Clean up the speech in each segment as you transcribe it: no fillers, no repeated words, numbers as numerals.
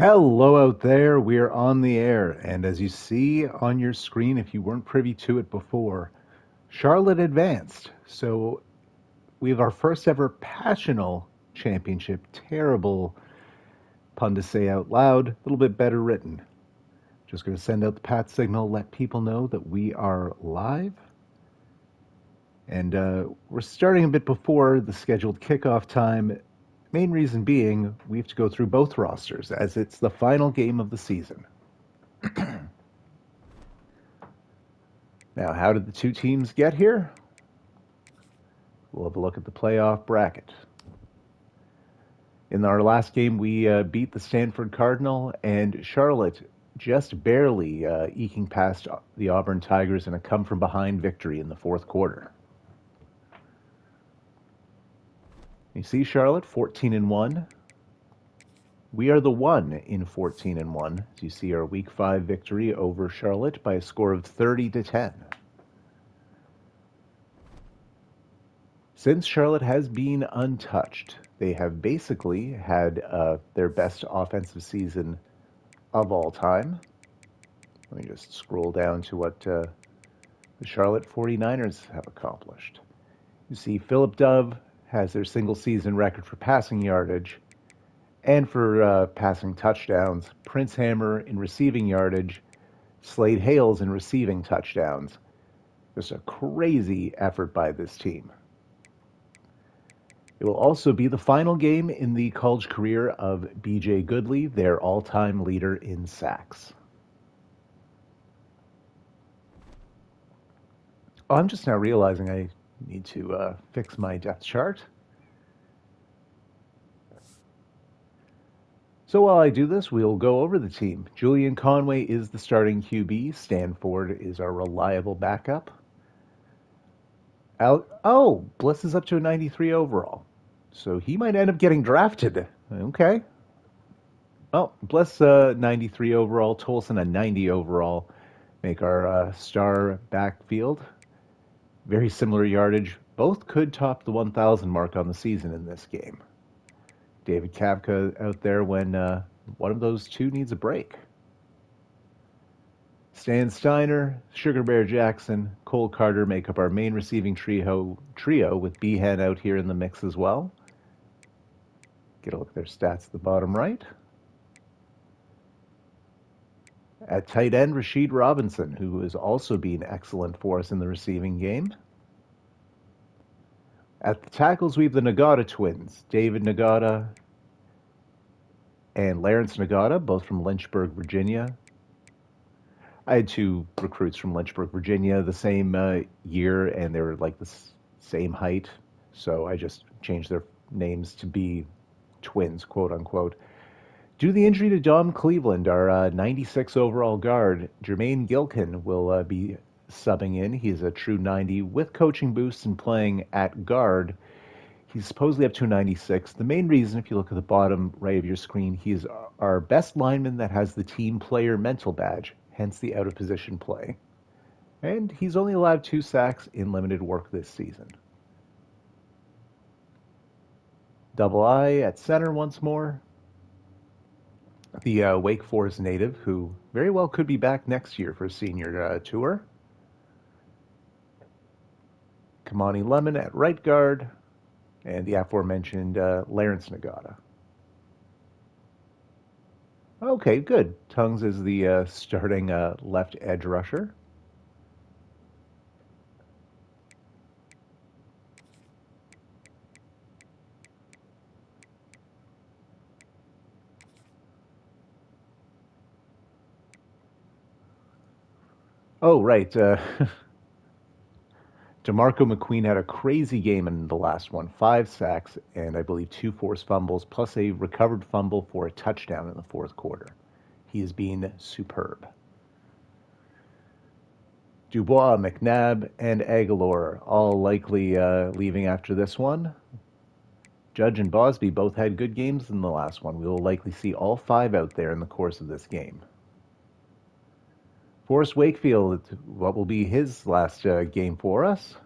Hello out there, we're on the air, and as you see on your screen, if you weren't privy to it before, Charlotte advanced. So we have our first ever PATional championship. Terrible pun to say out loud, a little bit better written. Just going to send out the pat signal, let people know that we are live. And we're starting a bit before the scheduled kickoff time. Main reason being, we have to go through both rosters as it's the final game of the season. Now, how did the two teams get here? We'll have a look at the playoff bracket. In our last game, we beat the Stanford Cardinal, and Charlotte just barely eking past the Auburn Tigers in a come-from-behind victory in the fourth quarter. You see, Charlotte, 14-1. We are the one in 14-1. As you see, our Week 5 victory over Charlotte by a score of 30-10. Since Charlotte has been untouched, they have basically had their best offensive season of all time. Let me just scroll down to what the Charlotte 49ers have accomplished. You see, Philip Dove has their single season record for passing yardage and for passing touchdowns. Prince Hammer in receiving yardage. Slade Hales in receiving touchdowns. Just a crazy effort by this team. It will also be the final game in the college career of B.J. Goodley, their all-time leader in sacks. Oh, I'm just now realizing I need to fix my depth chart. So while I do this, we'll go over the team. Julian Conway is the starting QB. Stan Ford is our reliable backup. Bliss is up to a 93 overall. So he might end up getting drafted. Okay. Well, Bliss 93 overall, Tolson a 90 overall. Make our star backfield. Very similar yardage. Both could top the 1,000 mark on the season in this game. David Kavka out there when one of those two needs a break. Stan Steiner, Sugar Bear Jackson, Cole Carter make up our main receiving trio with Behan out here in the mix as well. Get a look at their stats at the bottom right. At tight end, Rashid Robinson, who has also been excellent for us in the receiving game. At the tackles, we have the Nagata twins, David Nagata and Lawrence Nagata, both from Lynchburg, Virginia. I had two recruits from Lynchburg, Virginia, the same year, and they were like the same height, so I just changed their names to be twins, quote unquote. Due to the injury to Dom Cleveland, our 96 overall guard, Jermaine Gilkin will be subbing in. He's a true 90 with coaching boosts and playing at guard. He's supposedly up to a 96. The main reason, if you look at the bottom right of your screen, he's our best lineman that has the team player mental badge, hence the out of position play. And he's only allowed 2 sacks in limited work this season. Double I at center once more. The Wake Forest native, who very well could be back next year for a senior tour. Kamani Lemon at right guard, and the aforementioned Lawrence Nagata. Okay, good. Tongues is the starting left edge rusher. Oh, right. DeMarco McQueen had a crazy game in the last one. 5 sacks and I believe 2 forced fumbles, plus a recovered fumble for a touchdown in the fourth quarter. He has been superb. Dubois, McNabb, and Aguilar all likely leaving after this one. Judge and Bosby both had good games in the last one. We will likely see all 5 out there in the course of this game. Forrest Wakefield, what will be his last game for us?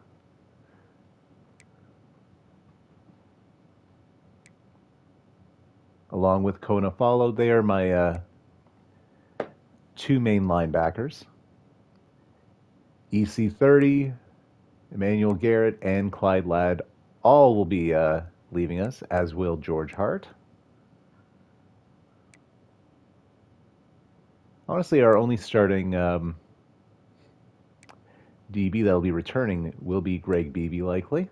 along with Kona Follow. They are my two main linebackers. EC30, Emmanuel Garrett, and Clyde Ladd all will be leaving us, as will George Hart. Honestly, our only starting DB that'll be returning will be Greg Beebe, likely,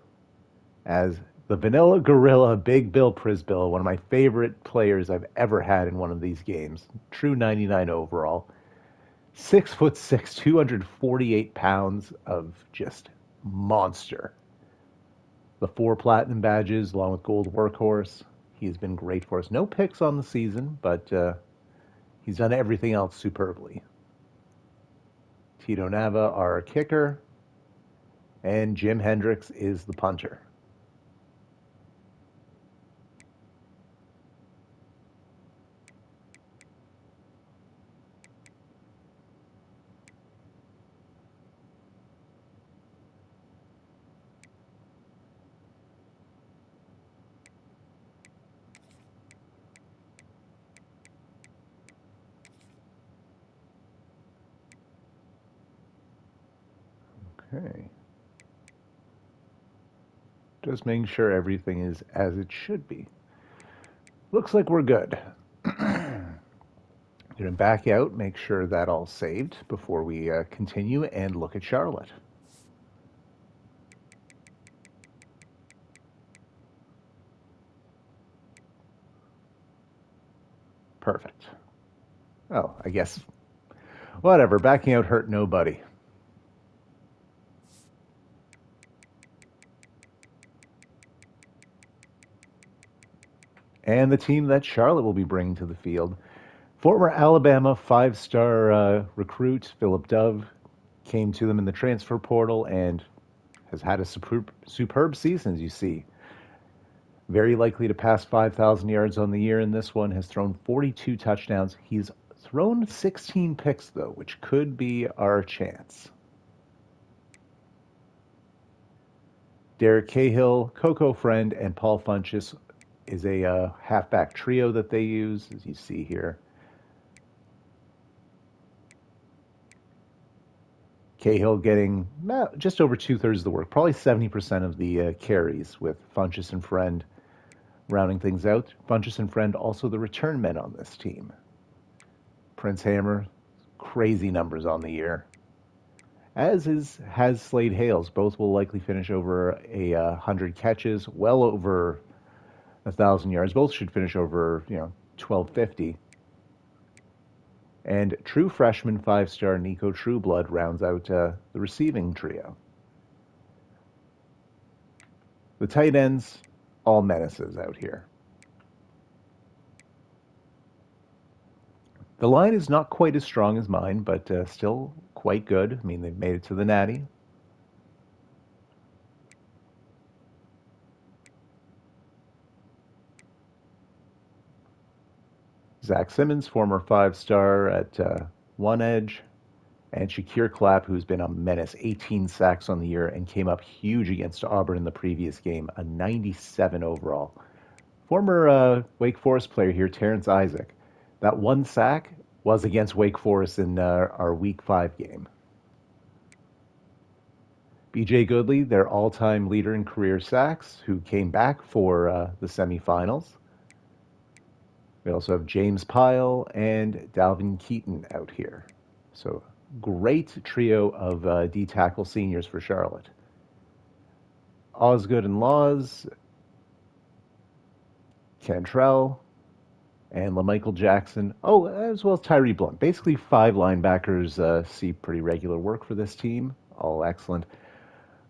as the Vanilla Gorilla, Big Bill Prisbill, one of my favorite players I've ever had in one of these games. True 99 overall. 6'6", 248 pounds of just monster. The 4 platinum badges, along with Gold Workhorse. He has been great for us. No picks on the season, but he's done everything else superbly. Tito Nava, our kicker, and Jim Hendricks is the punter. Okay. Just making sure everything is as it should be. Looks like we're good. Going to back out, make sure that all saved before we continue and look at Charlotte. Perfect. Oh, I guess. Whatever, backing out hurt nobody. And the team that Charlotte will be bringing to the field. Former Alabama 5-star recruit Philip Dove came to them in the transfer portal and has had a superb season, as you see. Very likely to pass 5,000 yards on the year in this one, has thrown 42 touchdowns. He's thrown 16 picks, though, which could be our chance. Derek Cahill, Coco Friend, and Paul Funchess is a halfback trio that they use, as you see here. Cahill getting just over 2/3 of the work, probably 70% of the carries, with Funchess and Friend rounding things out. Funchess and Friend also the return men on this team. Prince Hammer, crazy numbers on the year. Has Slade Hales. Both will likely finish over 100 catches, well over 1,000 yards. Both should finish over 1,250. And true freshman 5-star Nico Trueblood rounds out the receiving trio. The tight ends, all menaces out here. The line is not quite as strong as mine, but still quite good. I mean, they've made it to the Natty. Zach Simmons, former 5-star at one edge, and Shakir Clapp, who's been a menace, 18 sacks on the year and came up huge against Auburn in the previous game, a 97 overall. Former Wake Forest player here, Terrence Isaac. That one sack was against Wake Forest in our Week 5 game. BJ Goodley, their all-time leader in career sacks, who came back for the semifinals. We also have James Pyle and Dalvin Keaton out here. So great trio of D-tackle seniors for Charlotte. Osgood and Laws, Cantrell, and LaMichael Jackson. Oh, as well as Tyree Blunt. Basically 5 linebackers see pretty regular work for this team. All excellent.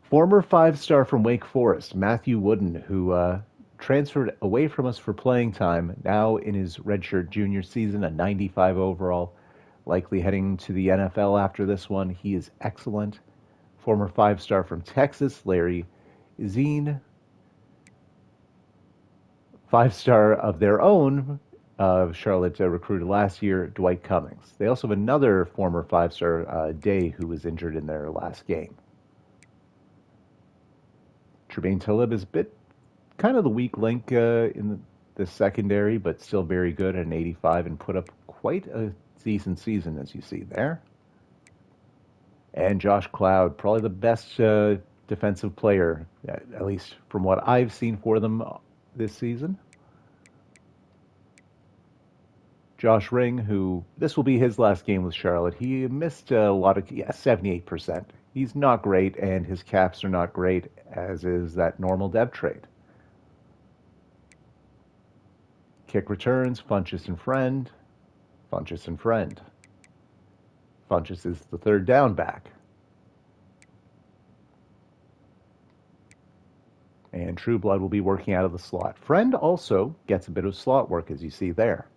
Former 5-star from Wake Forest, Matthew Wooden, who transferred away from us for playing time, now in his redshirt junior season, a 95 overall, likely heading to the NFL after this one. He is excellent. Former 5-star from Texas, Larry Zine. 5-star of their own, Charlotte recruited last year, Dwight Cummings. They also have another former 5-star, Day, who was injured in their last game. Tremaine Talib is a bit kind of the weak link in the secondary, but still very good at an 85 and put up quite a decent season, as you see there. And Josh Cloud, probably the best defensive player, at least from what I've seen for them this season. Josh Ring, who this will be his last game with Charlotte, he missed a lot of, 78%. He's not great, and his caps are not great, as is that normal dev trade. Kick returns, Funchess and Friend, Funchess and Friend. Funchess is the third down back. And Trueblood will be working out of the slot. Friend also gets a bit of slot work, as you see there.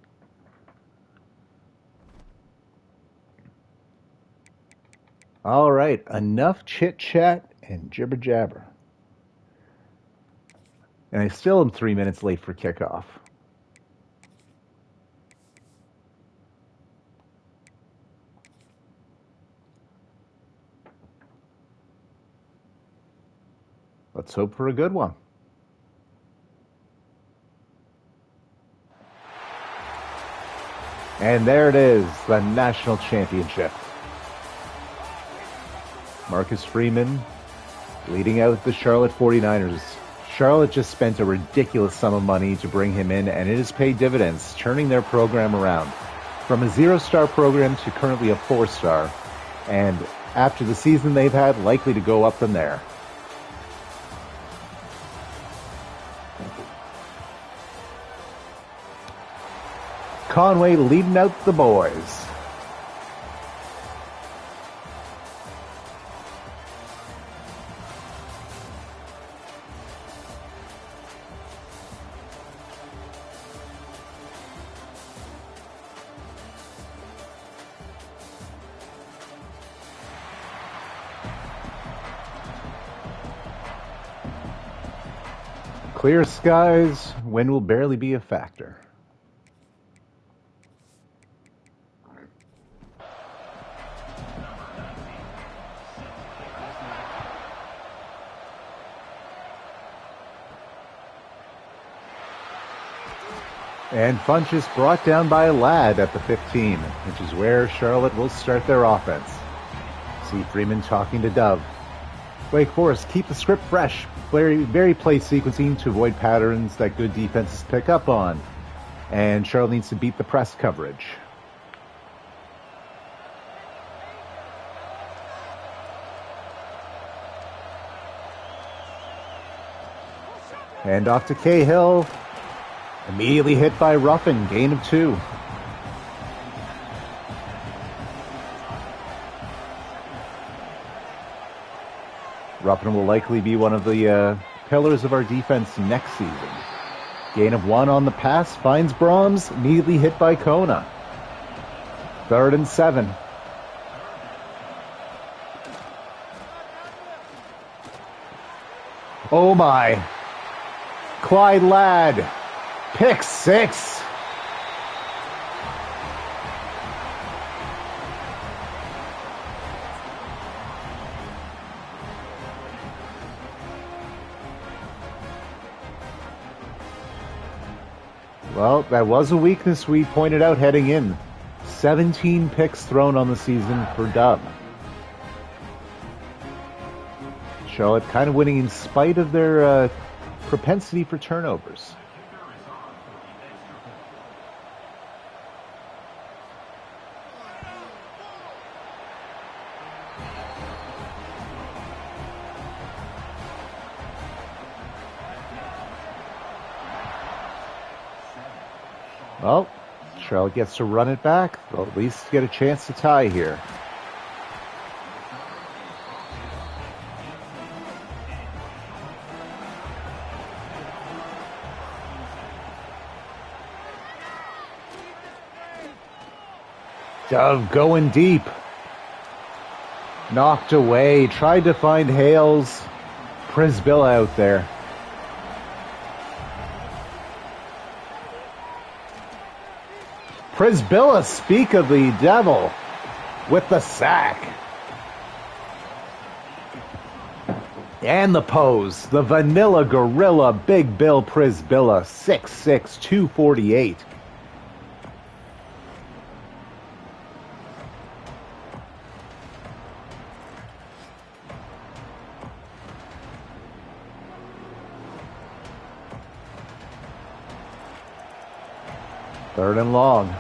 All right, enough chit-chat and jibber-jabber. And I still am 3 minutes late for kickoff. Let's hope for a good one. And there it is, the national championship. Marcus Freeman leading out the Charlotte 49ers. Charlotte just spent a ridiculous sum of money to bring him in, and it has paid dividends, turning their program around from a 0-star program to currently a 4-star. And after the season they've had, likely to go up from there. Conway leading out the boys. Clear skies, wind will barely be a factor. And Funchess brought down by a lad at the 15, which is where Charlotte will start their offense. See Freeman talking to Dove. Wake Forest, keep the script fresh. Very play sequencing to avoid patterns that good defenses pick up on. And Charlotte needs to beat the press coverage. And off to Cahill. Immediately hit by Ruffin, gain of 2. Ruffin will likely be one of the pillars of our defense next season. Gain of 1 on the pass, finds Brahms, immediately hit by Kona. 3rd and 7. Oh my. Clyde Ladd. Pick 6. Well, that was a weakness we pointed out heading in. 17 picks thrown on the season for Dub. Charlotte kind of winning in spite of their propensity for turnovers. Well, Charlotte gets to run it back. They'll at least get a chance to tie here. Dove going deep. Knocked away. Tried to find Hales. Prisbilla out there. Prisbilla, speak of the devil, with the sack. And the pose, the Vanilla Gorilla Big Bill Prisbilla, 6'6", 248. Third and long.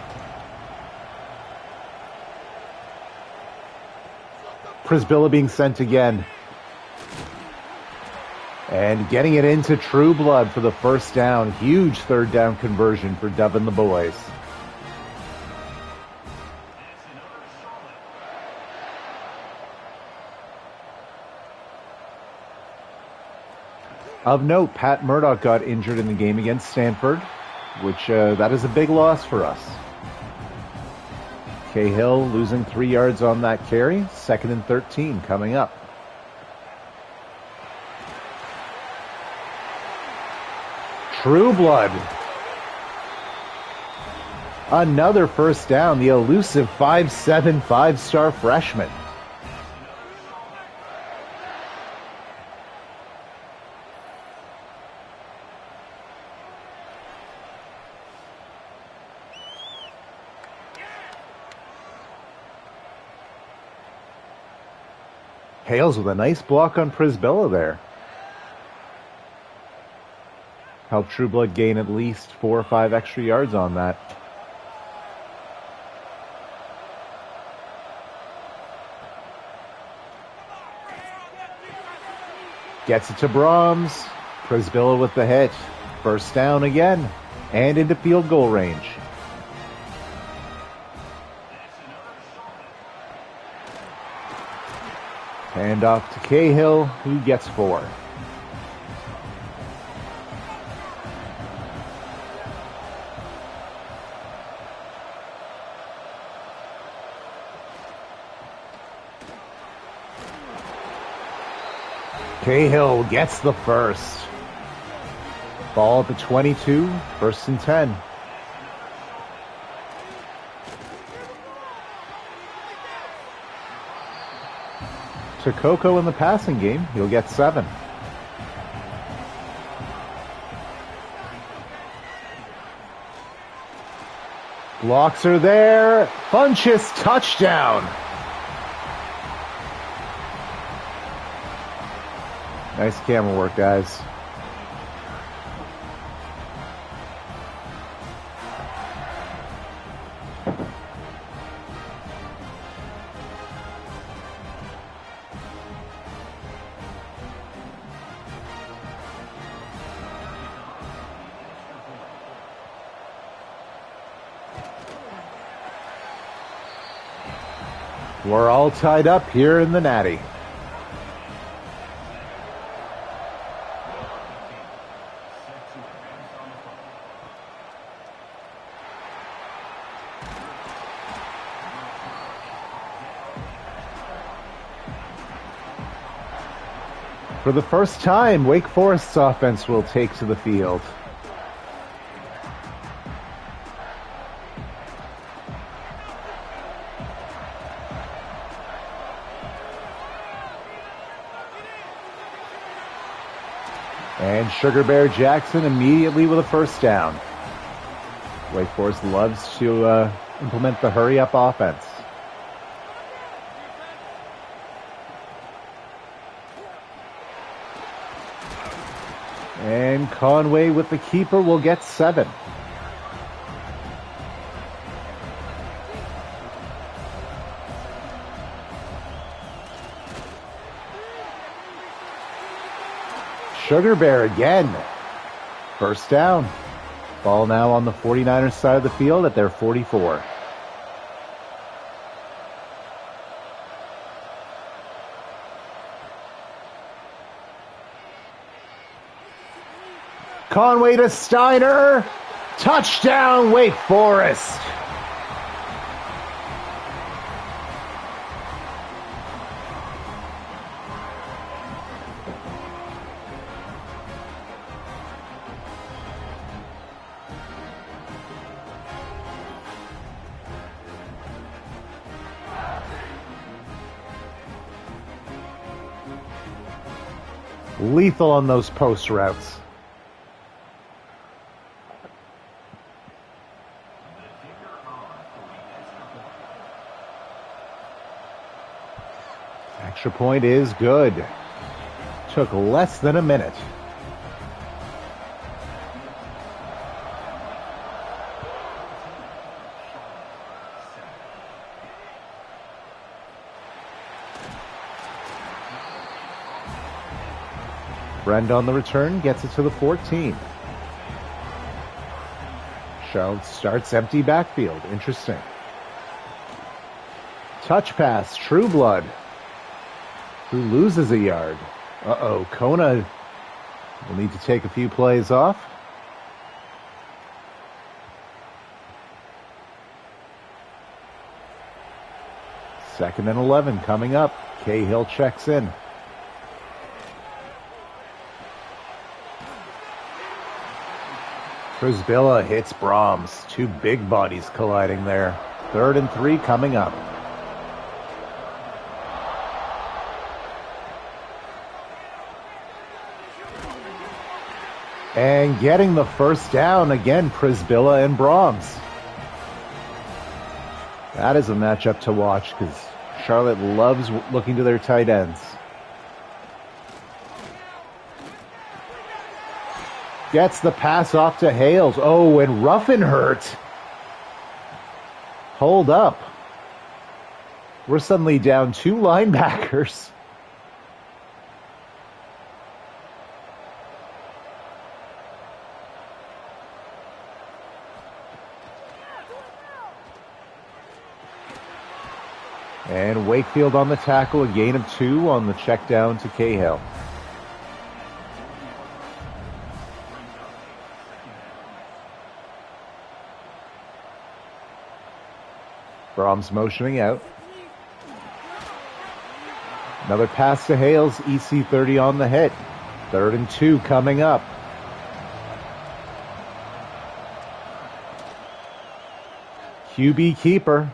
Prisbilla being sent again. And getting it into True Blood for the first down. Huge third down conversion for Dove and the boys. Of note, Pat Murdoch got injured in the game against Stanford, which that is a big loss for us. Cahill losing 3 yards on that carry. 2nd and 13 coming up. True Blood. Another first down. The elusive 5'7", 5-star freshman. Hales with a nice block on Prisbilla there. Helped True Blood gain at least 4 or 5 extra yards on that. Gets it to Brahms. Prisbilla with the hit. First down again. And into field goal range. Hand off to Cahill, who gets 4. Cahill gets the first. Ball at the 22, 1st and 10. To Coco in the passing game, he'll get 7. Blocks are there. Funchess touchdown. Nice camera work, guys. We're all tied up here in the Natty. For the first time, Wake Forest's offense will take to the field. And Sugar Bear Jackson immediately with a first down. Wake Forest loves to implement the hurry-up offense. And Conway with the keeper will get 7. Sugar Bear again. First down. Ball now on the 49ers side of the field at their 44. Conway to Steiner. Touchdown, Wake Forest. Lethal on those post routes. Extra point is good. Took less than a minute. Brend on the return, gets it to the 14. Charlotte starts empty backfield. Interesting. Touch pass, Trueblood, who loses a yard. Uh-oh, Kona will need to take a few plays off. Second and 11 coming up. Cahill checks in. Prisbilla hits Brahms. Two big bodies colliding there. 3rd and 3 coming up. And getting the first down again, Prisbilla and Brahms. That is a matchup to watch because Charlotte loves looking to their tight ends. Gets the pass off to Hales. Oh, and Ruffin hurt. Hold up. We're suddenly down 2 linebackers. And Wakefield on the tackle, a gain of 2 on the check down to Cahill. Brahms motioning out. Another pass to Hales, EC30 on the hit. 3rd and 2 coming up. QB keeper.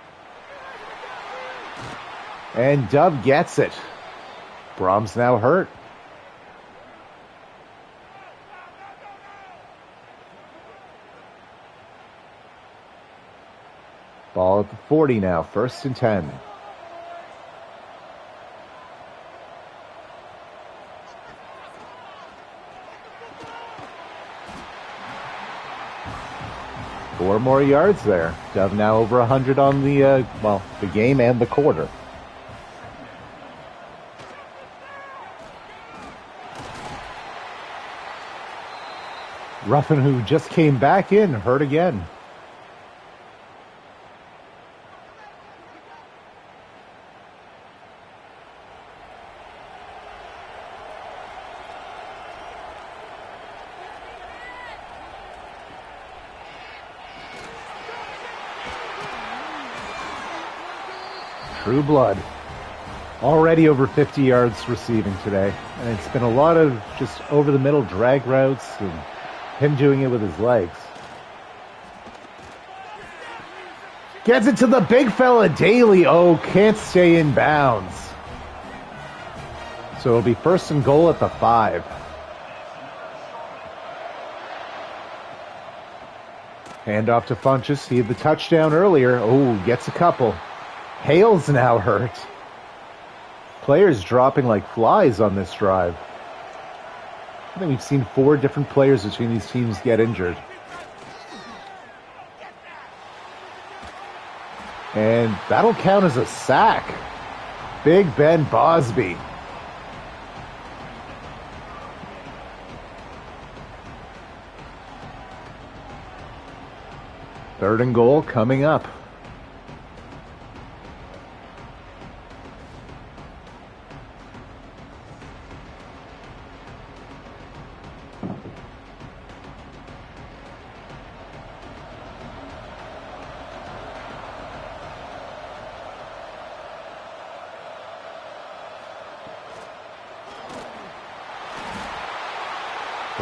And Dove gets it. Brahms now hurt. Ball at the 40 now, 1st and 10. Four more yards there. Dove now over 100 on the, the game and the quarter. Ruffin, who just came back in, hurt again. Trueblood, already over 50 yards receiving today. And it's been a lot of just over-the-middle drag routes and him doing it with his legs. Gets it to the big fella, Daly. Oh, can't stay in bounds. So it'll be 1st and goal at the 5. Hand off to Funchess. He had the touchdown earlier. Oh, gets a couple. Hale's now hurt. Players dropping like flies on this drive. I think we've seen 4 different players between these teams get injured. And that'll count as a sack. Big Ben Bosby. Third and goal coming up.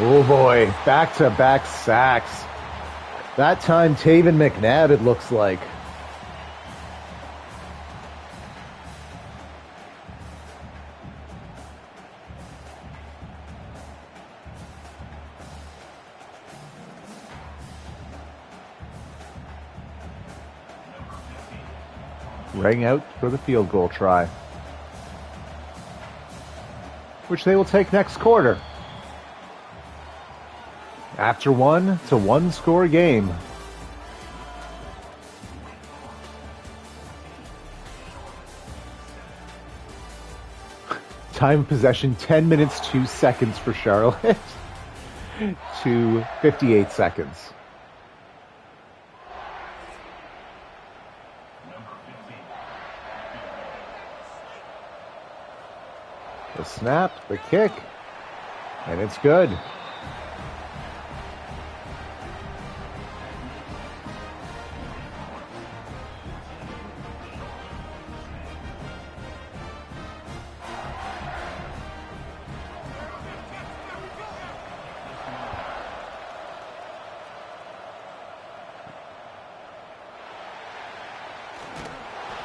Oh boy, back-to-back sacks. That time Taven McNabb, it looks like. Ring out for the field goal try, which they will take next quarter. After one, it's a one-score game. Time of possession, 10 minutes, 2 seconds for Charlotte to 58 seconds. The snap, the kick, and it's good.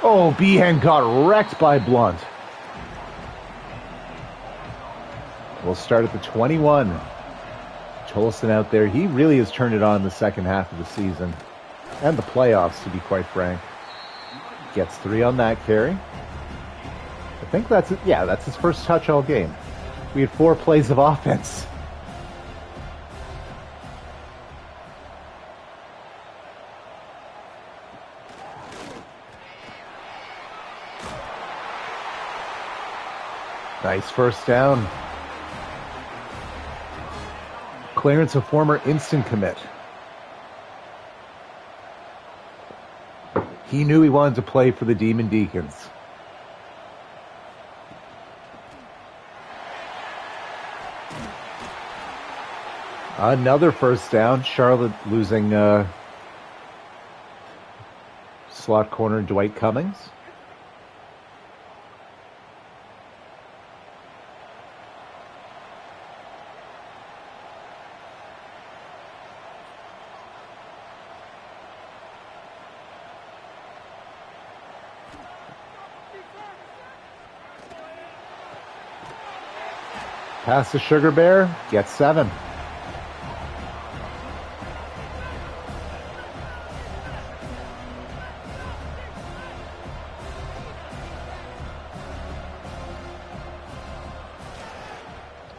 Oh, Behan got wrecked by Blunt. We'll start at the 21. Tolson out there. He really has turned it on in the second half of the season. And the playoffs, to be quite frank. Gets 3 on that carry. I think that's it. Yeah, that's his first touch all game. We had 4 plays of offense. Nice first down. Clearance, a former instant commit. He knew he wanted to play for the Demon Deacons. Another first down. Charlotte losing slot corner Dwight Cummings. Pass to Sugar Bear, gets 7.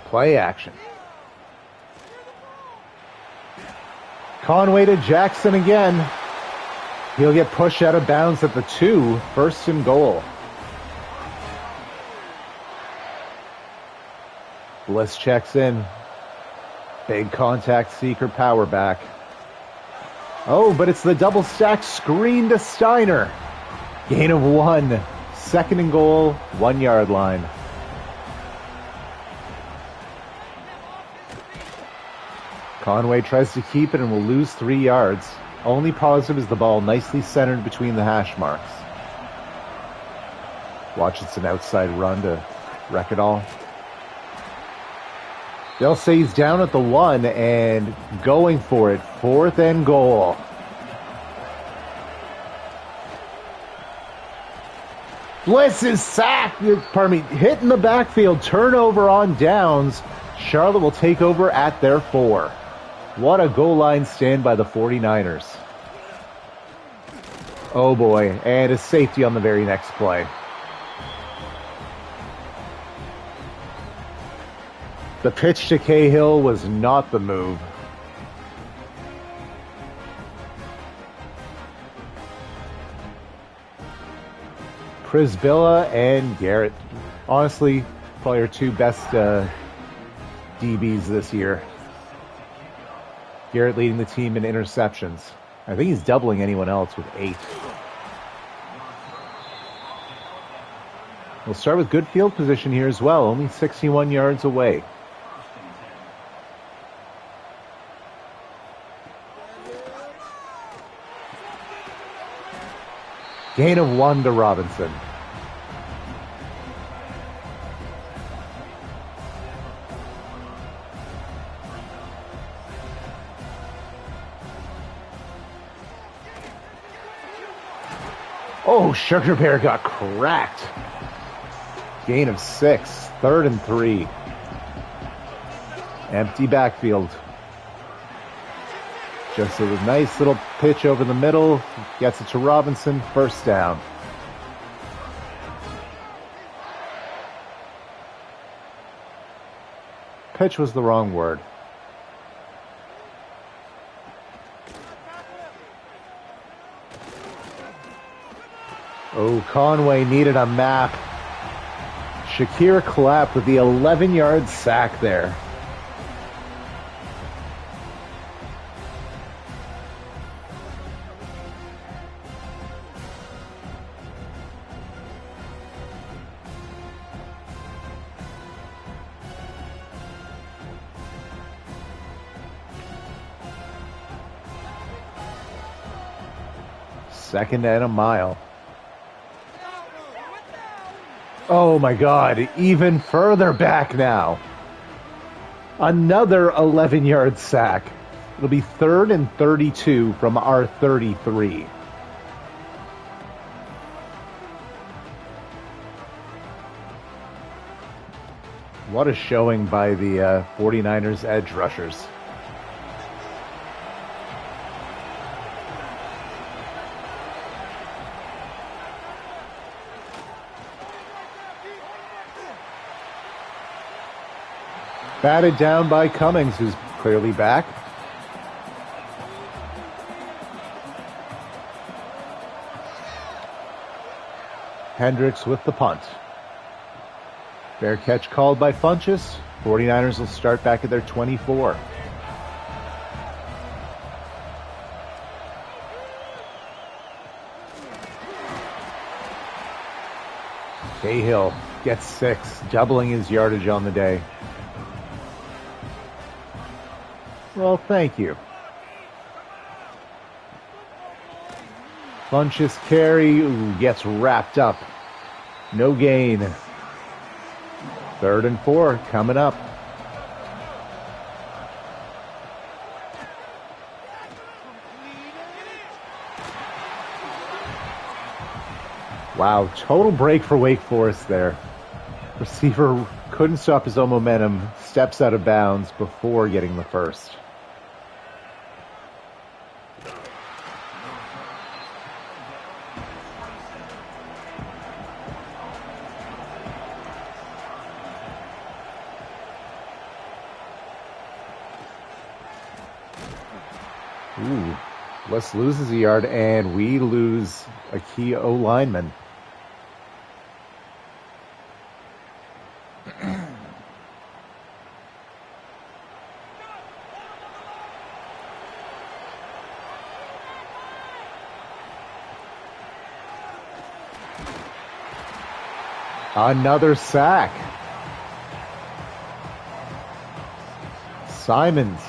Play action. Conway to Jackson again. He'll get pushed out of bounds at the 2, first and goal. Bliss checks in. Big contact seeker power back. Oh, but it's the double stack screen to Steiner. Gain of 1. Second and goal, 1 yard line. Conway tries to keep it and will lose 3 yards. Only positive is the ball nicely centered between the hash marks. Watch, it's an outside run to wreck it all. They'll say he's down at the 1 and going for it. 4th and goal. Bliss is sacked. Hit in the backfield. Turnover on downs. Charlotte will take over at their 4. What a goal line stand by the 49ers. Oh boy. And a safety on the very next play. The pitch to Cahill was not the move. Prisbilla and Garrett. Honestly, probably our 2 best DBs this year. Garrett leading the team in interceptions. I think he's doubling anyone else with 8. We'll start with good field position here as well. Only 61 yards away. Gain of 1 to Robinson. Oh, Sugar Bear got cracked. Gain of 6. 3rd and 3. Empty backfield. Just a nice little pitch over the middle. Gets it to Robinson. First down. Pitch was the wrong word. Oh, Conway needed a map. Shakir Clapp with the 11-yard sack there. Second and a mile. Oh my God, even further back now. Another 11-yard sack. It'll be 3rd and 32 from our 33. What a showing by the 49ers edge rushers. Batted down by Cummings, who's clearly back. Hendricks with the punt. Fair catch called by Funchess. 49ers will start back at their 24. Cahill gets 6, doubling his yardage on the day. Well, thank you. Funchess carry gets wrapped up. No gain. 3rd and 4 coming up. Wow, total break for Wake Forest there. Receiver couldn't stop his own momentum, steps out of bounds before getting the first. Ooh, Les loses a yard, and we lose a key O-lineman. Another sack. Simons.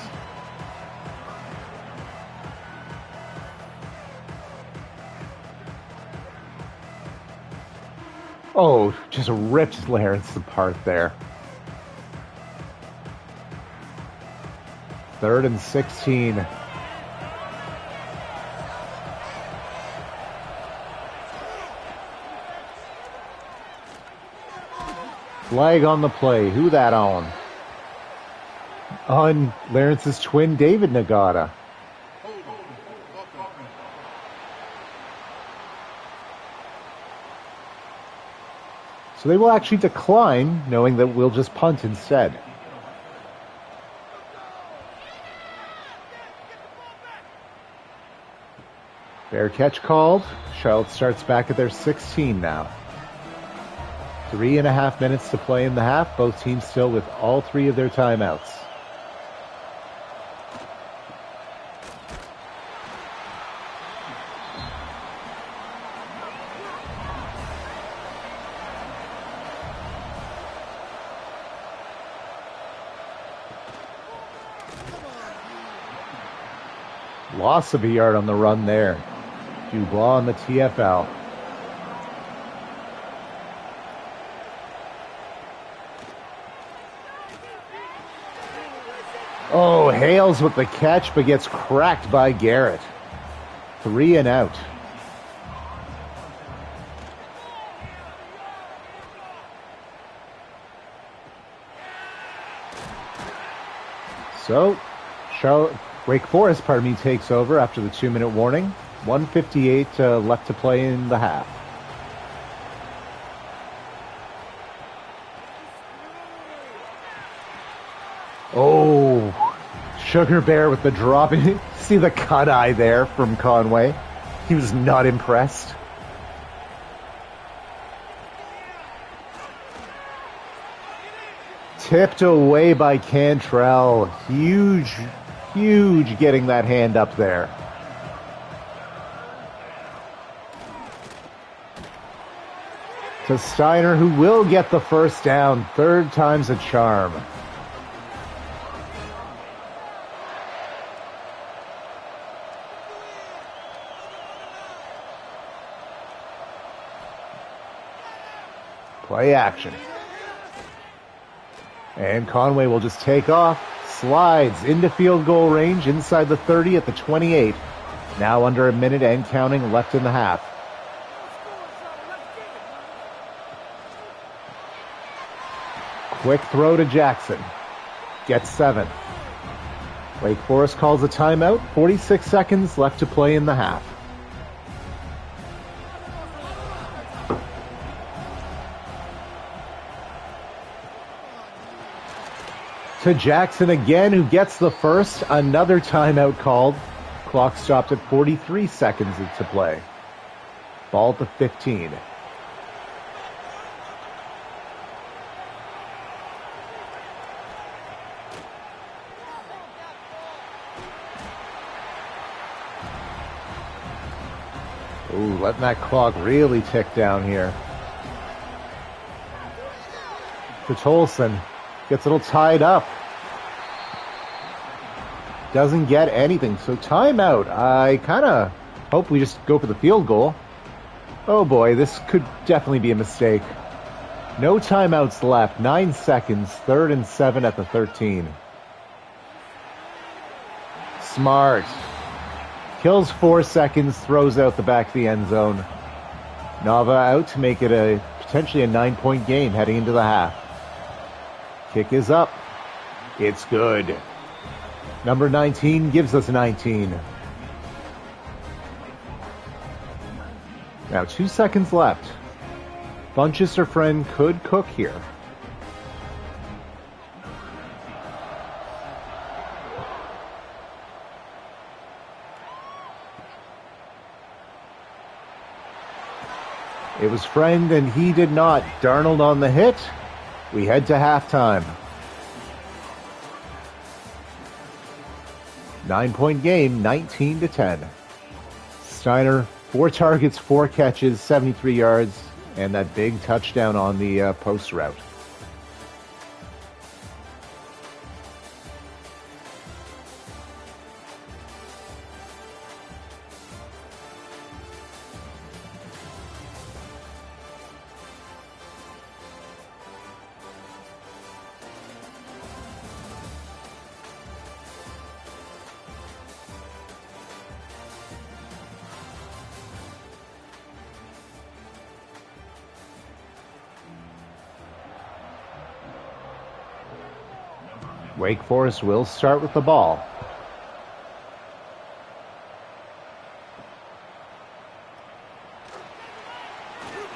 Oh, just ripped Lawrence apart there. 3rd and 16. Flag on the play. Who that on? On Lawrence's twin, David Nagata. So they will actually decline, knowing that we'll just punt instead. Fair catch called. Charlotte starts back at their 16 now. 3.5 minutes to play in the half. Both teams still with all 3 of their timeouts. Loss of a yard on the run there. Dubois on the TFL. Oh, Hales with the catch, but gets cracked by Garrett. 3 and out. So, Wake Forest, takes over after the 2-minute warning. 1:58 left to play in the half. Oh, Sugar Bear with the drop. See the cut eye there from Conway. He was not impressed. Tipped away by Cantrell. Huge, huge getting that hand up there. To Steiner, who will get the first down. Third time's a charm. Play action. And Conway will just take off, slides into field goal range inside the 30 at the 28. Now under a minute and counting left in the half. Quick throw to Jackson. Gets 7. Wake Forest calls a timeout. 46 seconds left to play in the half. To Jackson again, who gets the first. Another timeout called. Clock stopped at 43 seconds to play. Ball at the 15. Ooh, letting that clock really tick down here. To Tolson. Gets a little tied up. Doesn't get anything. So timeout. I kind of hope we just go for the field goal. Oh boy, this could definitely be a mistake. No timeouts left. 9 seconds. 3rd and 7 at the 13. Smart. Kills 4 seconds. Throws out the back of the end zone. Nava out to make it potentially a 9-point game heading into the half. Kick is up. It's good. Number 19 gives us 19. Now 2 seconds left. Bunchester friend could cook here. It was friend and he did not. Darnold on the hit. We head to halftime. 9-point game, 19-10. Steiner, 4 targets, 4 catches, 73 yards, and that big touchdown on the post route. Wake Forest will start with the ball.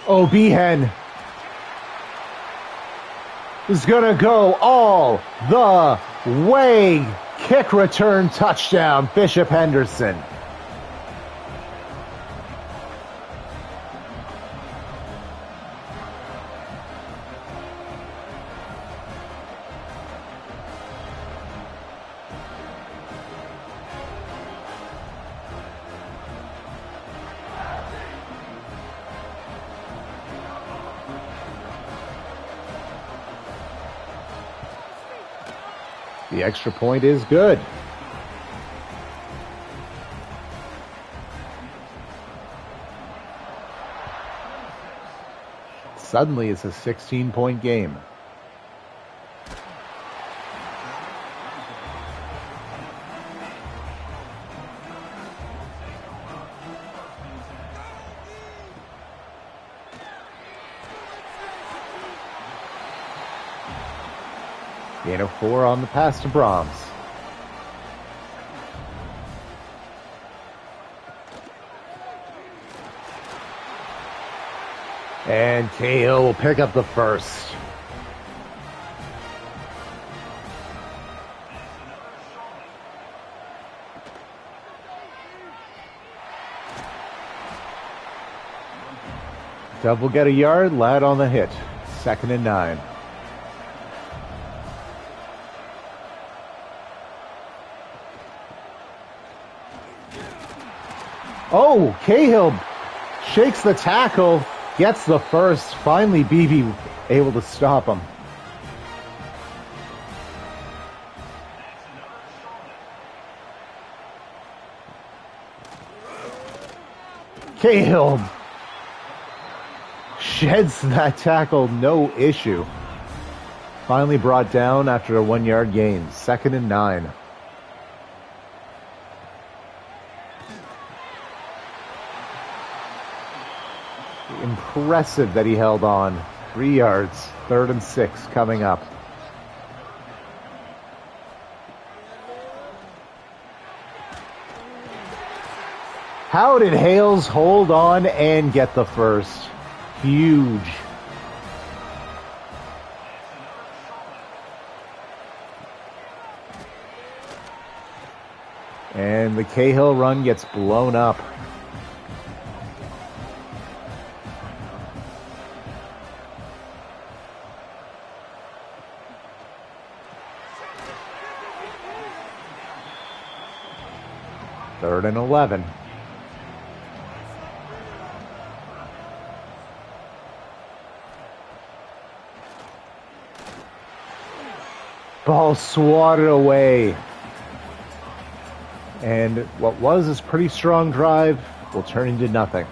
Oh, Behan is going to go all the way. Kick return touchdown, Bishop Henderson. The extra point is good. Suddenly it's a 16-point game. Gain of 4 on the pass to Brahms. And Cahill will pick up the first. Dove will get a yard. Ladd on the hit. 2nd and 9. Oh, Cahill shakes the tackle, gets the first. Finally, Beebe able to stop him. Cahill sheds that tackle, no issue. Finally brought down after a 1-yard gain. 2nd and 9. Impressive that he held on. 3 yards. 3rd and 6 coming up. How did Hales hold on and get the first? Huge. And the Cahill run gets blown up. Third and 11. Ball swatted away. And what was this pretty strong drive will turn into nothing.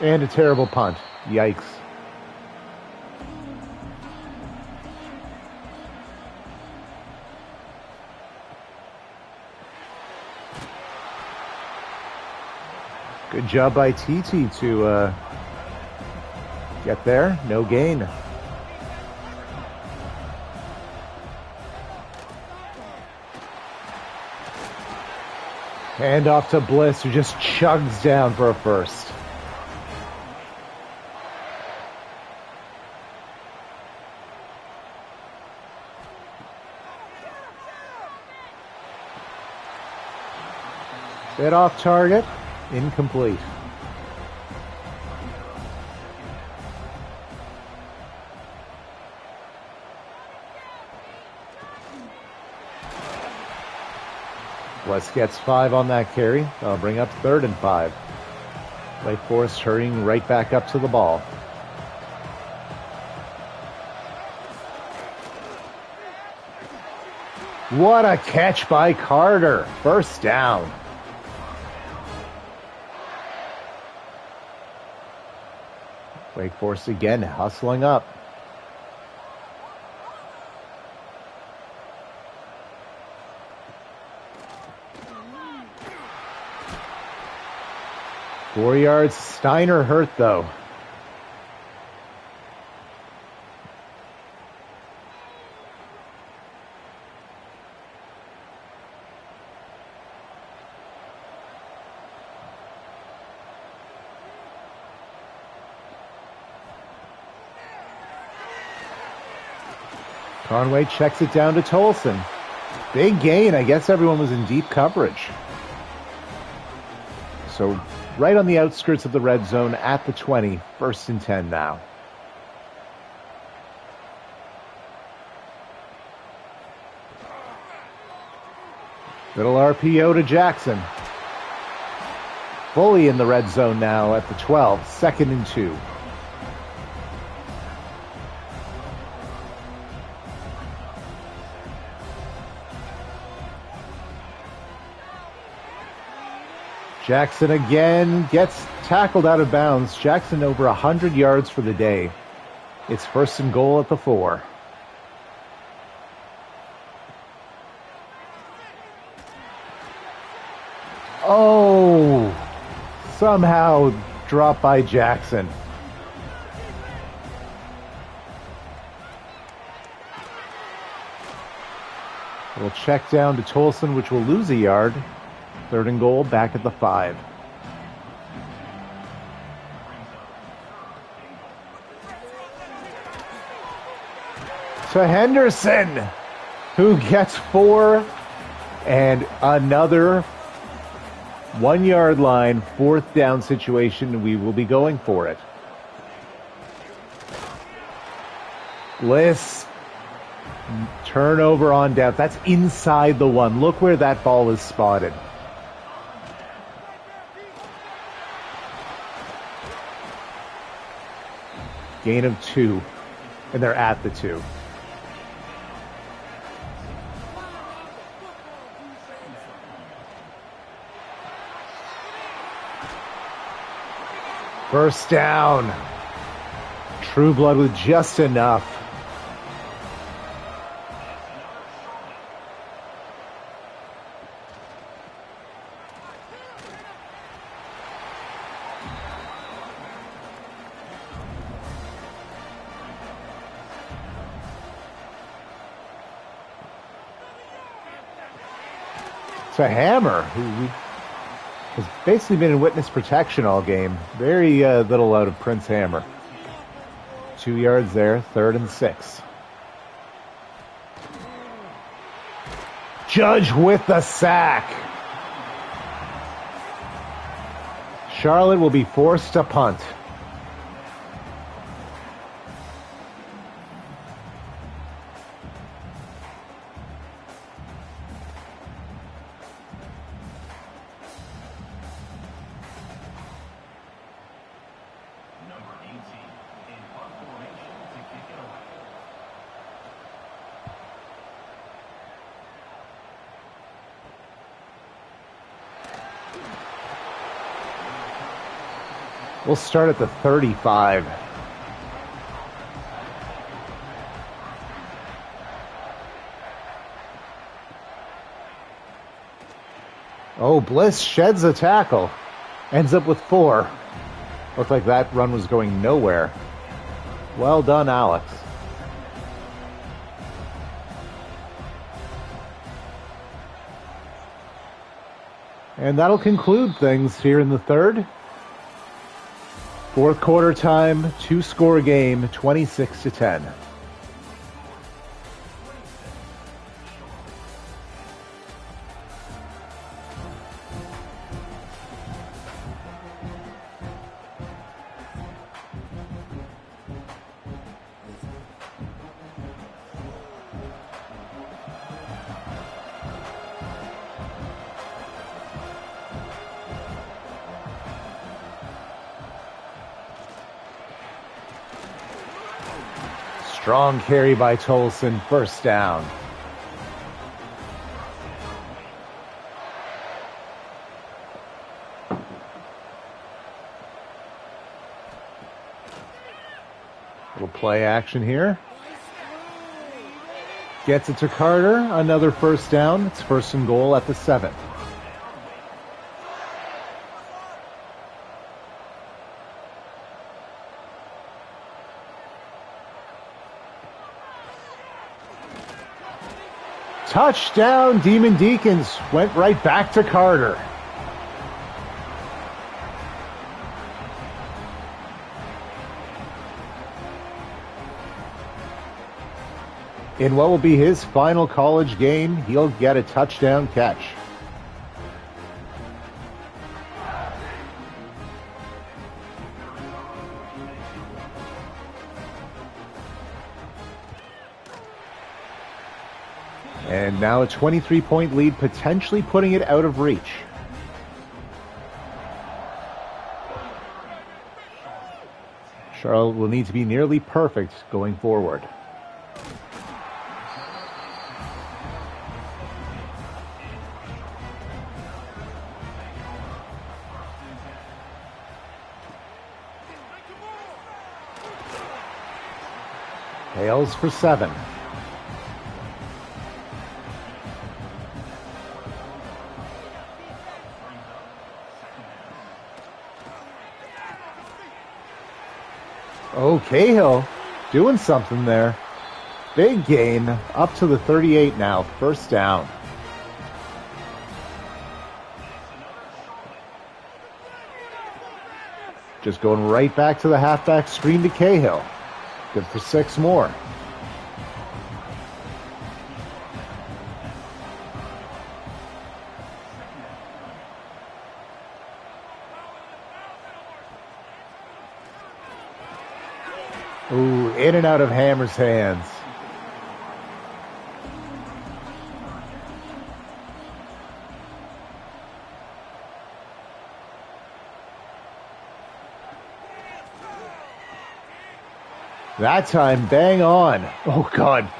And a terrible punt. Yikes. Good job by TT to get there. No gain. Hand off to Bliss, who just chugs down for a first. Bit off target. Incomplete. West gets 5 on that carry. That'll bring up 3rd and 5. Wake Forest hurrying right back up to the ball. What a catch by Carter. First down. Wake Forest again hustling up. Four yards. Steiner hurt though. Conway checks it down to Tolson. Big gain. I guess everyone was in deep coverage. So right on the outskirts of the red zone at the 20. 1st and 10 now. Little RPO to Jackson. Fully in the red zone now at the 12. 2nd and 2. Jackson again gets tackled out of bounds. Jackson over 100 yards for the day. It's 1st and goal at the 4. Oh, somehow dropped by Jackson. We'll check down to Tolson, which will lose a yard. 3rd and goal, back at the 5. To Henderson, who gets 4 and another 1 yard line, 4th down situation. We will be going for it. Bliss. Turnover on down. That's inside the 1. Look where that ball is spotted. Gain of 2. And they're at the 2. First down. True Blood with just enough. It's a Hammer, who has basically been in witness protection all game. Very little out of Prince Hammer. 2 yards there, 3rd and 6. Judge with the sack. Charlotte will be forced to punt. We'll start at the 35. Oh, Bliss sheds a tackle. Ends up with 4. Looked like that run was going nowhere. Well done, Alex. And that'll conclude things here in the 3rd. 4th quarter time, 2-score game, 26-10. Strong carry by Tolson, first down. Little play action here. Gets it to Carter, another first down. It's 1st and goal at the 7. Touchdown, Demon Deacons. Went right back to Carter. In what will be his final college game, he'll get a touchdown catch. And now a 23-point lead, potentially putting it out of reach. Charlotte will need to be nearly perfect going forward. Hales for 7. Oh, Cahill doing something there. Big gain, up to the 38 now, first down. Just going right back to the halfback screen to Cahill. Good for 6 more. Ooh, in and out of Hammer's hands. That time, bang on. Oh, God.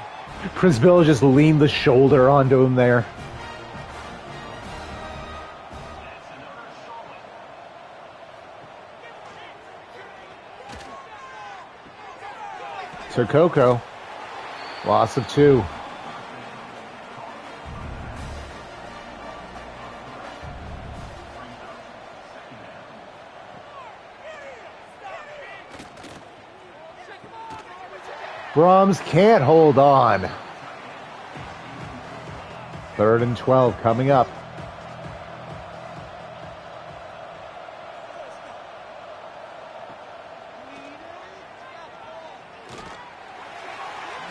Prisbilla just leaned the shoulder onto him there. Coco. Loss of 2. Brahms can't hold on. 3rd and 12 coming up.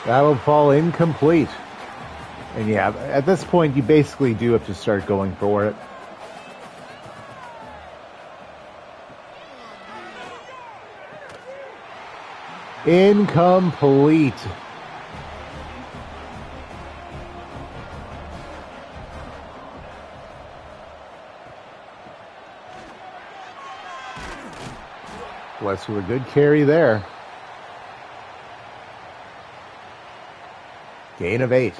That'll fall incomplete. And yeah, at this point, you basically do have to start going for it. Incomplete. Bless with a good carry there. Gain of 8.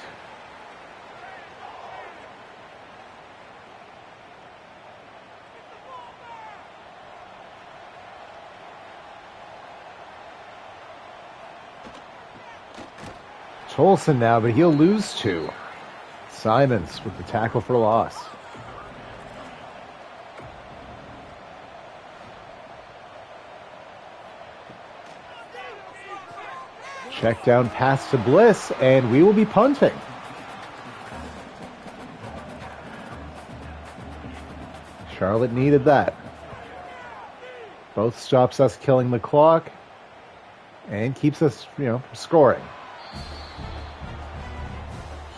Tolson now, but he'll lose 2. Simons with the tackle for loss. Check down pass to Bliss, and we will be punting. Charlotte needed that. Both stops us killing the clock and keeps us, scoring.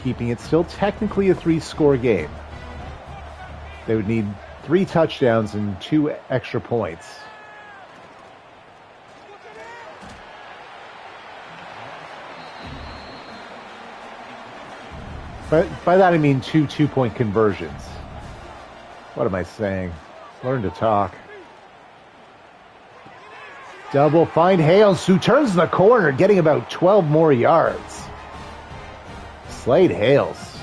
Keeping it still technically a 3-score game. They would need 3 touchdowns and 2 extra points. But by that I mean 2 2-point conversions. What am I saying? Learn to talk. Double find Hales, who turns the corner, getting about 12 more yards. Slade Hales.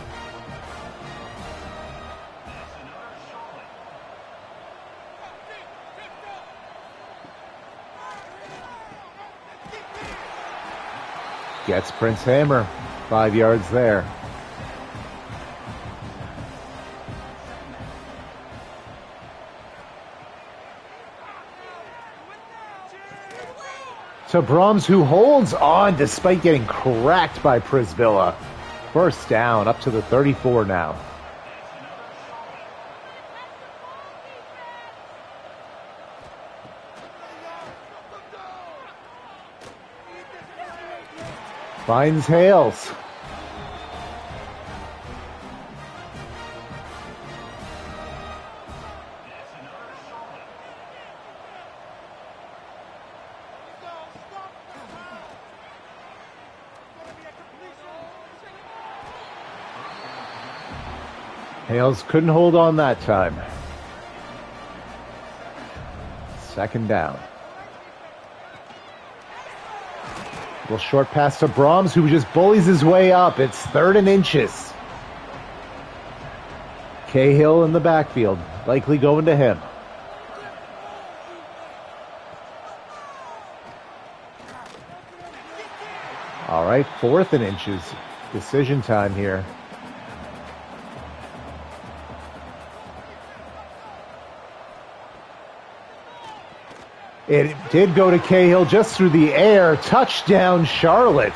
Gets Prince Hammer. 5 yards there. To Brahms, who holds on despite getting cracked by Prisbilla. First down, up to the 34 now. Finds Hales. Hales couldn't hold on that time. 2nd down. Little short pass to Brahms, who just bullies his way up. It's 3rd and inches. Cahill in the backfield, likely going to him. All right, 4th and inches. Decision time here. It did go to Cahill just through the air. Touchdown, Charlotte.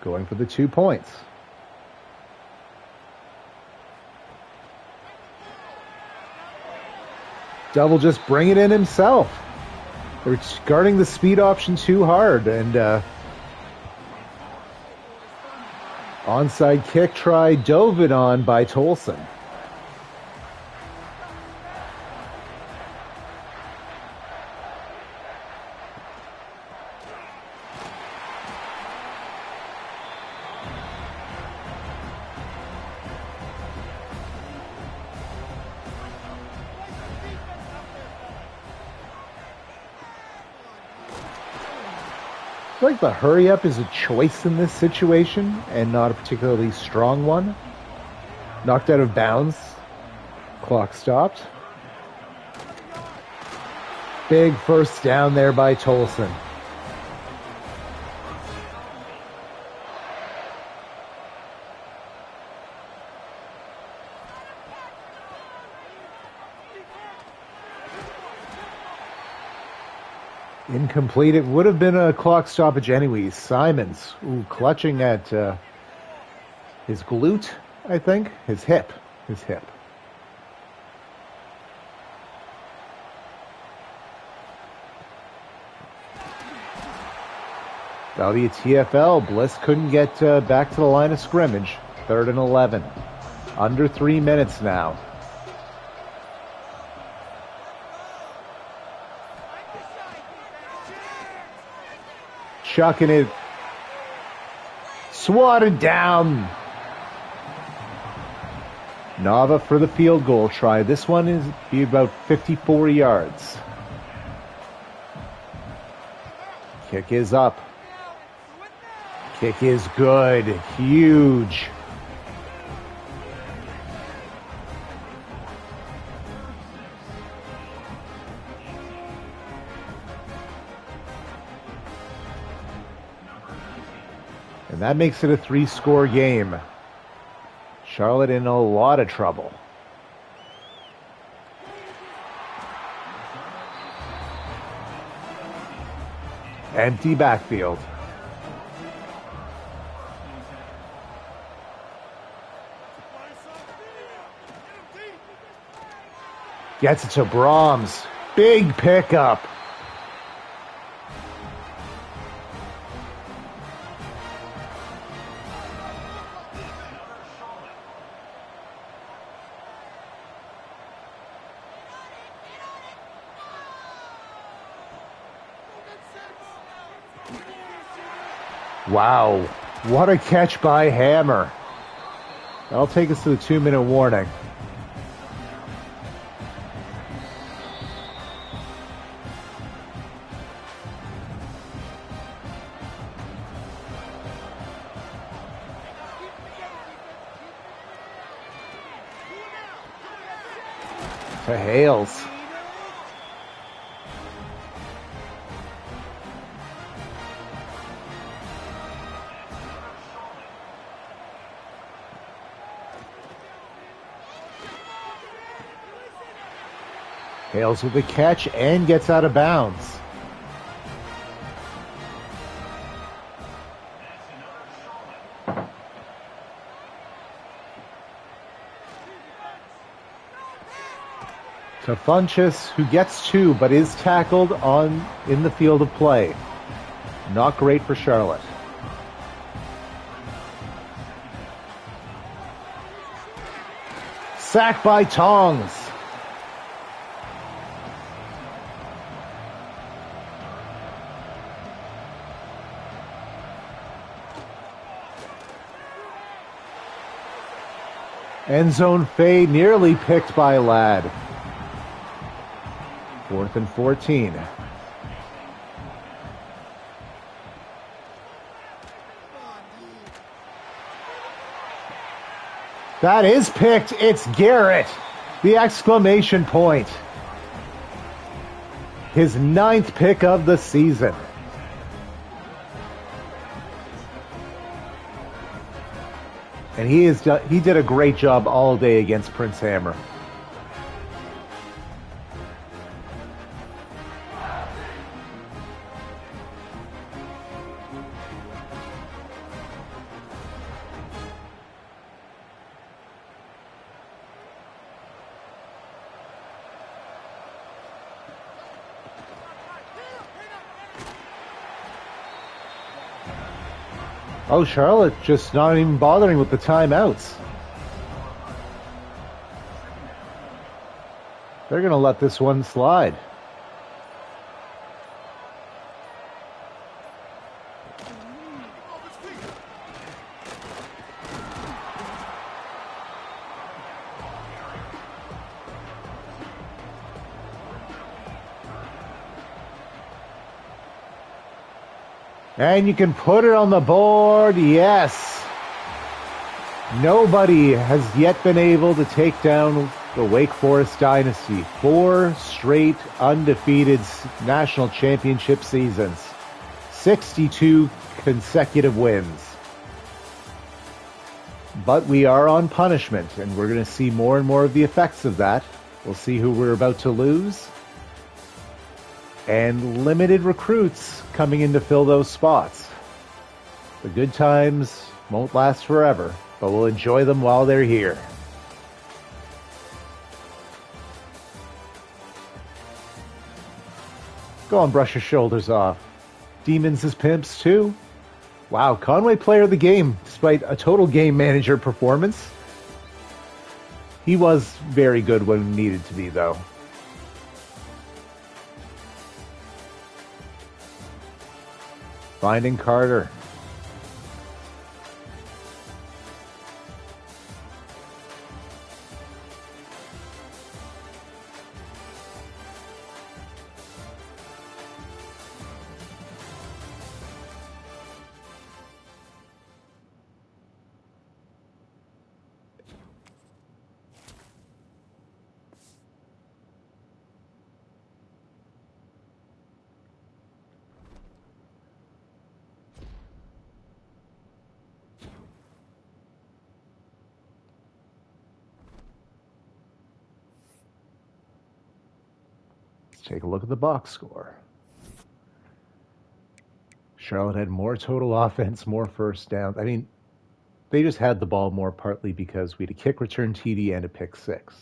Going for the 2 points. Double just bring it in himself. They're guarding the speed option too hard, and onside kick try dove it on by Tolson. I feel like the hurry up is a choice in this situation and not a particularly strong one. Knocked out of bounds. Clock stopped. Big first down there by Tolson. Incomplete. It would have been a clock stoppage anyways. Simons, clutching at his glute, I think. His hip. That'll be a TFL. Bliss couldn't get back to the line of scrimmage. 3rd and 11. Under 3 minutes now. Chucking it. Swatted down. Nava for the field goal try. This one is be about 54 yards. Kick is up. Kick is good. Huge. And that makes it a 3-score game. Charlotte in a lot of trouble. Empty backfield. Gets it to Brahms. Big pickup. Wow, what a catch by Hammer. That'll take us to the 2-minute warning. To Hales. Hales with the catch and gets out of bounds. To Funchess, who gets 2 but is tackled in the field of play. Not great for Charlotte. Sacked by Tongs. End zone fade, nearly picked by Ladd. 4th and 14. That is picked. It's Garrett. The exclamation point. His 9th pick of the season. And he did a great job all day against Prince Hammer. Oh, Charlotte just not even bothering with the timeouts. They're going to let this one slide. And you can put it on the board, yes. Nobody has yet been able to take down the Wake Forest Dynasty. 4 straight undefeated national championship seasons. 62 consecutive wins. But we are on punishment, and we're going to see more and more of the effects of that. We'll see who we're about to lose. And limited recruits coming in to fill those spots. The good times won't last forever, but we'll enjoy them while they're here. Go on, brush your shoulders off. Demons as pimps too. Wow, Conway player of the game, despite a total game manager performance. He was very good when needed to be, though. Finding Carter. Take a look at the box score. Charlotte had more total offense, more first downs. I mean, they just had the ball more, partly because we had a kick return TD and a pick six.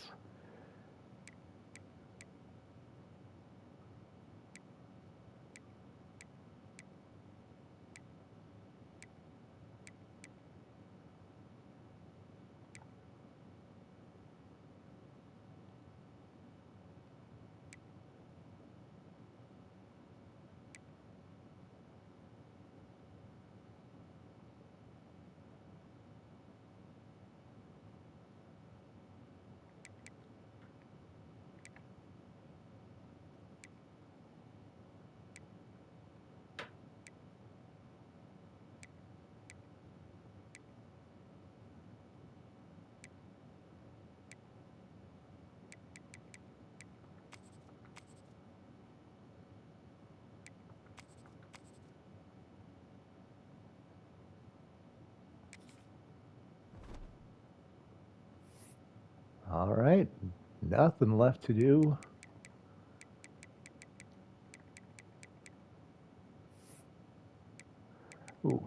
All right, nothing left to do. Ooh.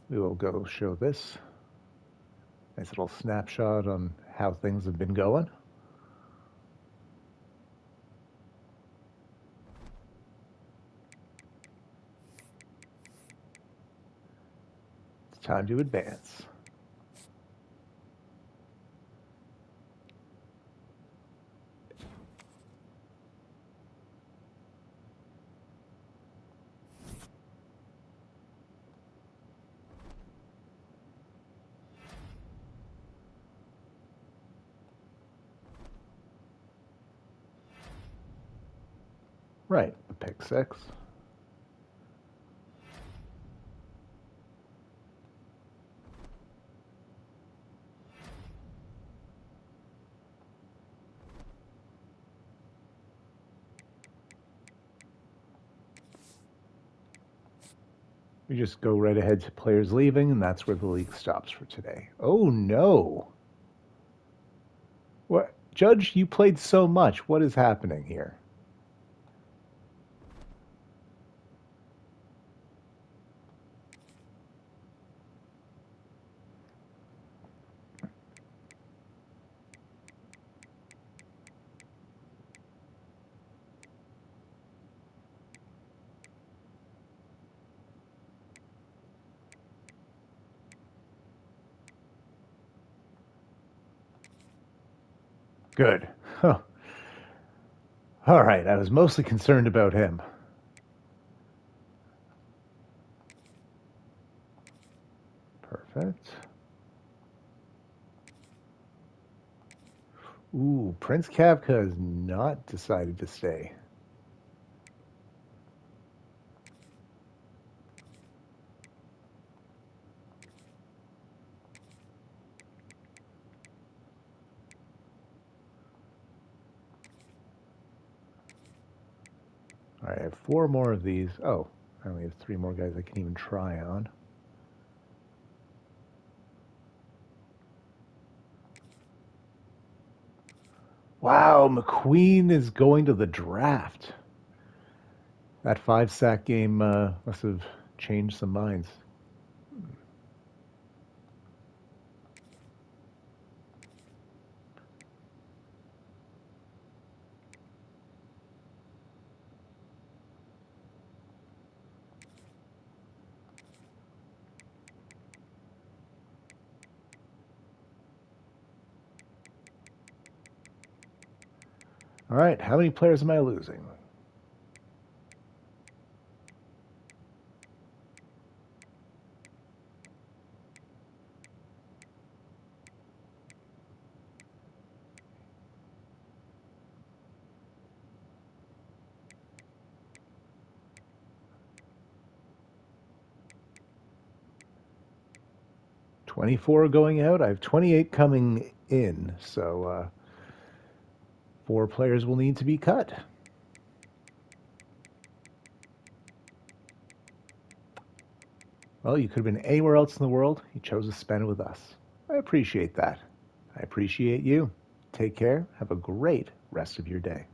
We will go show this. Nice little snapshot on how things have been going. It's time to advance. Right, the pick six. We just go right ahead to players leaving, and that's where the league stops for today. Oh no! What, Judge? You played so much. What is happening here? Good. Huh. All right, I was mostly concerned about him. Perfect. Ooh, Prince Kafka has not decided to stay. All right, I have four more of these. Oh, I only have three more guys I can even try on. Wow, McQueen is going to the draft. That five sack game must have changed some minds. All right, how many players am I losing? $24 going out. I have 28 coming in, so four players will need to be cut. Well, you could have been anywhere else in the world. You chose to spend it with us. I appreciate that. I appreciate you. Take care. Have a great rest of your day.